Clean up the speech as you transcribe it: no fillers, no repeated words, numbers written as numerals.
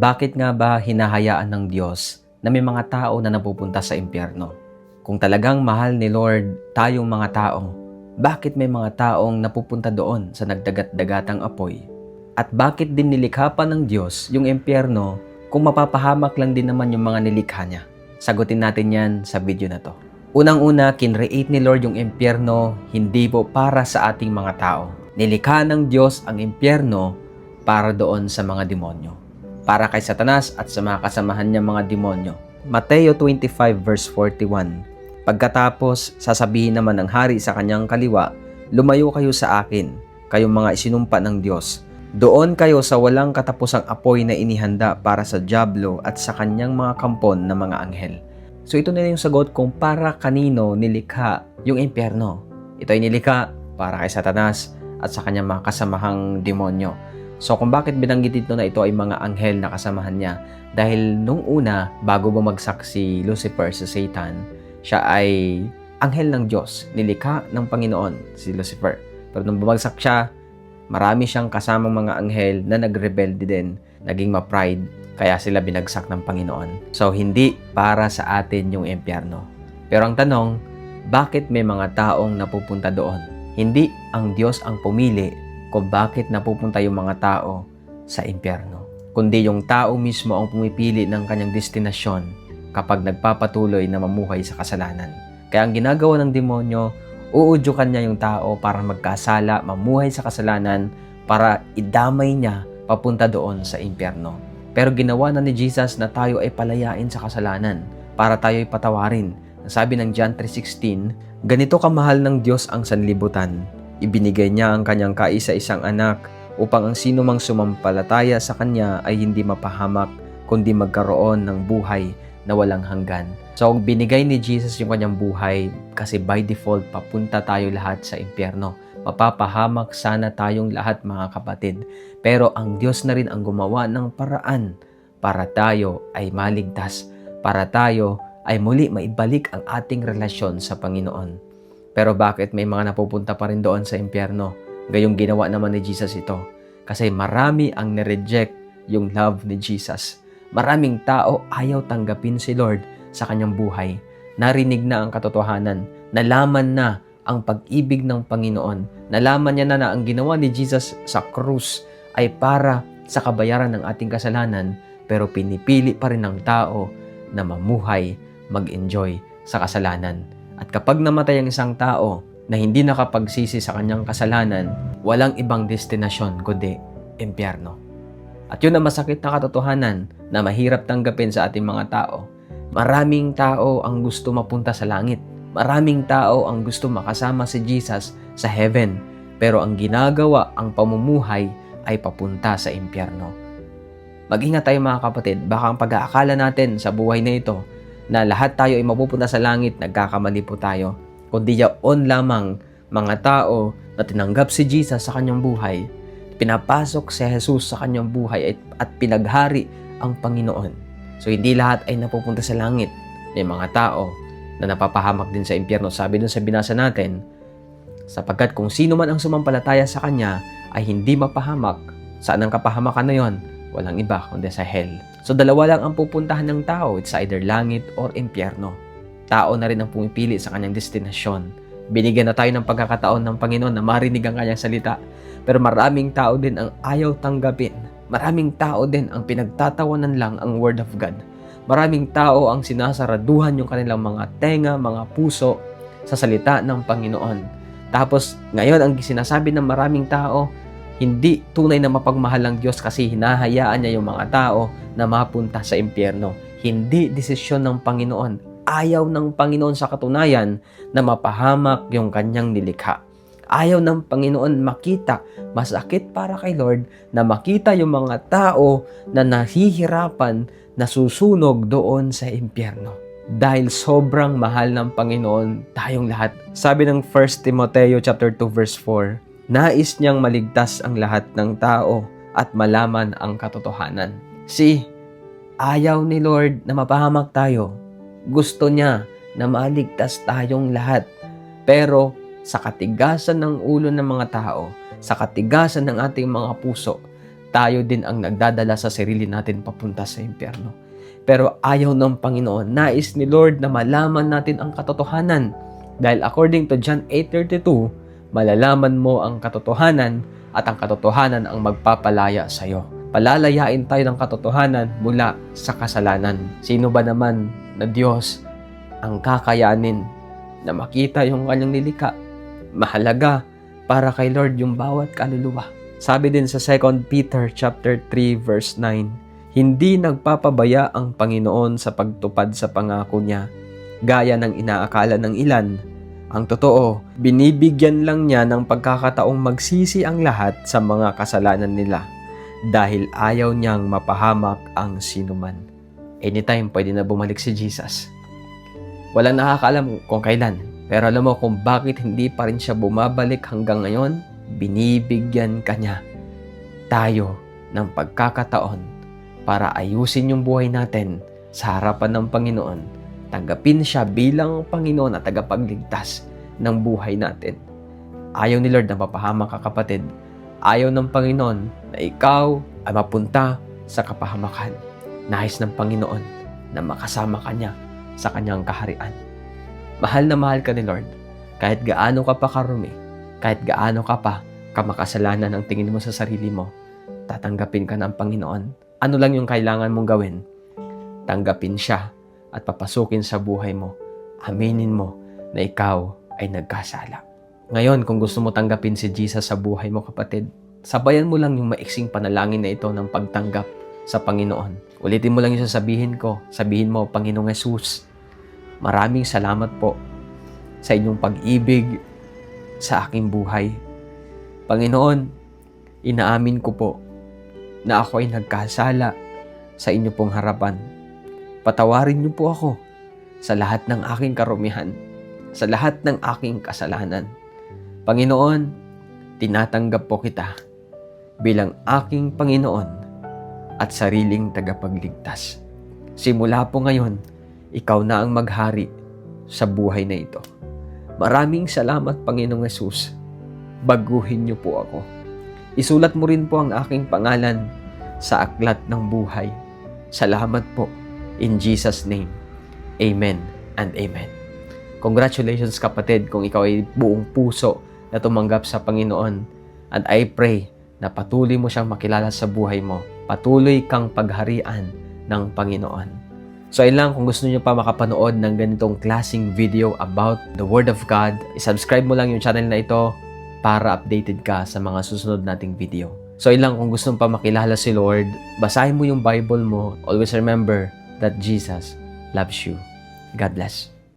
Bakit nga ba hinahayaan ng Diyos na may mga tao na napupunta sa impyerno? Kung talagang mahal ni Lord tayong mga tao, bakit may mga taong napupunta doon sa nagdagat-dagatang apoy? At bakit din nilikha pa ng Diyos yung impyerno kung mapapahamak lang din naman yung mga nilikha niya? Sagutin natin yan sa video na to. Unang-una, kinreate ni Lord yung impyerno hindi po para sa ating mga tao. Nilikha ng Diyos ang impyerno para doon sa mga demonyo. Para kay Satanas at sa mga kasamahan niya mga demonyo. Mateo 25 verse 41. Pagkatapos, sasabihin naman ng hari sa kanyang kaliwa, lumayo kayo sa akin, kayong mga isinumpa ng Diyos. Doon kayo sa walang katapusang apoy na inihanda para sa dyablo at sa kanyang mga kampon na mga anghel. So ito na yung sagot kung para kanino nilikha yung impyerno. Ito ay nilikha para kay Satanas at sa kanyang mga kasamahang demonyo. So kung bakit binanggit dito na ito ay mga anghel na kasamahan niya, dahil nung una, bago bumagsak si Lucifer, si Satan, siya ay anghel ng Diyos, nilikha ng Panginoon, si Lucifer. Pero nung bumagsak siya, marami siyang kasamang mga anghel na nagrebelde din, naging ma-pride, kaya sila binagsak ng Panginoon. So hindi para sa atin yung impyerno. Pero ang tanong, bakit may mga taong napupunta doon? Hindi ang Diyos ang pumili kung bakit napupunta yung mga tao sa impyerno, kundi yung tao mismo ang pumipili ng kanyang destinasyon kapag nagpapatuloy na mamuhay sa kasalanan. Kaya ang ginagawa ng demonyo, uudyukan niya yung tao para magkasala, mamuhay sa kasalanan, para idamay niya papunta doon sa impyerno. Pero ginawa na ni Jesus na tayo ay palayain sa kasalanan para tayo ay patawarin. Sabi ng John 3:16, ganito kamahal ng Diyos ang sanlibutan. Ibinigay niya ang kanyang kaisa-isang anak upang ang sino mang sumampalataya sa kanya ay hindi mapahamak kundi magkaroon ng buhay na walang hanggan. So binigay ni Jesus yung kanyang buhay kasi by default papunta tayo lahat sa impyerno. Mapapahamak sana tayong lahat mga kapatid. Pero ang Diyos na rin ang gumawa ng paraan para tayo ay maligtas, para tayo ay muli maibalik ang ating relasyon sa Panginoon. Pero bakit may mga napupunta pa rin doon sa impyerno? Gayong ginawa naman ni Jesus ito. Kasi marami ang nireject yung love ni Jesus. Maraming tao ayaw tanggapin si Lord sa kanyang buhay. Narinig na ang katotohanan. Nalaman na ang pag-ibig ng Panginoon. Nalaman niya na ang ginawa ni Jesus sa krus ay para sa kabayaran ng ating kasalanan. Pero pinipili pa rin ng tao na mamuhay, mag-enjoy sa kasalanan. At kapag namatay ang isang tao na hindi nakapagsisi sa kanyang kasalanan, walang ibang destinasyon kundi impyerno. At yun ang masakit na katotohanan na mahirap tanggapin sa ating mga tao. Maraming tao ang gusto mapunta sa langit. Maraming tao ang gusto makasama si Jesus sa heaven. Pero ang ginagawa, ang pamumuhay ay papunta sa impyerno. Mag-ingat tayo mga kapatid, baka ang pag-aakala natin sa buhay na ito na lahat tayo ay mapupunta sa langit, nagkakamali po tayo. Kundi yaon lamang mga tao na tinanggap si Jesus sa kanyang buhay, pinapasok si Jesus sa kanyang buhay at pinaghari ang Panginoon. So hindi lahat ay napupunta sa langit. May mga tao na napapahamak din sa impyerno. Sabi dun sa binasa natin, sapagkat kung sino man ang sumampalataya sa Kanya ay hindi mapahamak. Saan ang kapahamakan na yon? Walang iba kundi sa hell. So dalawa lang ang pupuntahan ng tao. It's either langit or impyerno. Tao na rin ang pumipili sa kanyang destinasyon. Binigyan na tayo ng pagkakataon ng Panginoon na marinig ang kanyang salita. Pero maraming tao din ang ayaw tanggapin. Maraming tao din ang pinagtatawanan lang ang Word of God. Maraming tao ang sinasaraduhan yung kanilang mga tenga, mga puso sa salita ng Panginoon. Tapos ngayon ang sinasabi ng maraming tao, hindi tunay na mapagmahal ng Diyos kasi hinahayaan niya yung mga tao na mapunta sa impyerno. Hindi desisyon ng Panginoon. Ayaw ng Panginoon sa katunayan na mapahamak yung kanyang nilikha. Ayaw ng Panginoon makita, masakit para kay Lord na makita yung mga tao na nahihirapan, nasusunog doon sa impyerno. Dahil sobrang mahal ng Panginoon tayong lahat. Sabi ng 1 Timoteo chapter 2 verse 4, nais niyang maligtas ang lahat ng tao at malaman ang katotohanan. Ayaw ni Lord na mapahamak tayo. Gusto niya na maligtas tayong lahat. Pero sa katigasan ng ulo ng mga tao, sa katigasan ng ating mga puso, tayo din ang nagdadala sa sarili natin papunta sa impyerno. Pero ayaw ng Panginoon, nais ni Lord na malaman natin ang katotohanan. Dahil according to John 8:32, malalaman mo ang katotohanan at ang katotohanan ang magpapalaya sa iyo. Palalayain tayo ng katotohanan mula sa kasalanan. Sino ba naman na Diyos ang kakayanin na makita yung kanyang nilikha? Mahalaga para kay Lord yung bawat kaluluwa. Sabi din sa 2 Peter chapter 3 verse 9, hindi nagpapabaya ang Panginoon sa pagtupad sa pangako niya, gaya ng inaakala ng ilan. Ang totoo, binibigyan lang niya ng pagkakataong magsisi ang lahat sa mga kasalanan nila dahil ayaw niyang mapahamak ang sinuman. Anytime pwede na bumalik si Jesus. Walang nakakaalam kung kailan, pero alam mo kung bakit hindi pa rin siya bumabalik hanggang ngayon? Binibigyan ka niya tayo ng pagkakataon para ayusin yung buhay natin sa harapan ng Panginoon. Tanggapin siya bilang Panginoon at tagapagligtas ng buhay natin. Ayaw ni Lord na mapahamak ka, kapatid. Ayaw ng Panginoon na ikaw ay mapunta sa kapahamakan. Nais ng Panginoon na makasama ka niya sa kanyang kaharian. Mahal na mahal ka ni Lord. Kahit gaano ka pa karumi, kahit gaano ka pa kamakasalanan ang tingin mo sa sarili mo, tatanggapin ka ng Panginoon. Ano lang yung kailangan mong gawin? Tanggapin siya at papasukin sa buhay mo. Aminin mo na ikaw ay nagkasala. Ngayon, kung gusto mo tanggapin si Jesus sa buhay mo, kapatid, sabayan mo lang yung maiksing panalangin na ito ng pagtanggap sa Panginoon. Ulitin mo lang yung sasabihin ko. Sabihin mo, Panginoong Hesus, maraming salamat po sa inyong pag-ibig sa aking buhay. Panginoon, inaamin ko po na ako ay nagkasala sa inyo pong harapan. Patawarin niyo po ako sa lahat ng aking karumihan, sa lahat ng aking kasalanan. Panginoon, tinatanggap po kita bilang aking Panginoon at sariling tagapagligtas. Simula po ngayon, ikaw na ang maghari sa buhay na ito. Maraming salamat, Panginoong Hesus. Baguhin niyo po ako. Isulat mo rin po ang aking pangalan sa aklat ng buhay. Salamat po. In Jesus' name, Amen and Amen. Congratulations, kapatid, kung ikaw ay buong puso na tumanggap sa Panginoon. And I pray na patuloy mo siyang makilala sa buhay mo. Patuloy kang pagharian ng Panginoon. So ayun lang, kung gusto niyo pa makapanood ng ganitong klaseng video about the Word of God, isubscribe mo lang yung channel na ito para updated ka sa mga susunod nating video. So ayun lang, kung gusto mo pa makilala si Lord, basahin mo yung Bible mo. Always remember that Jesus loves you. God bless.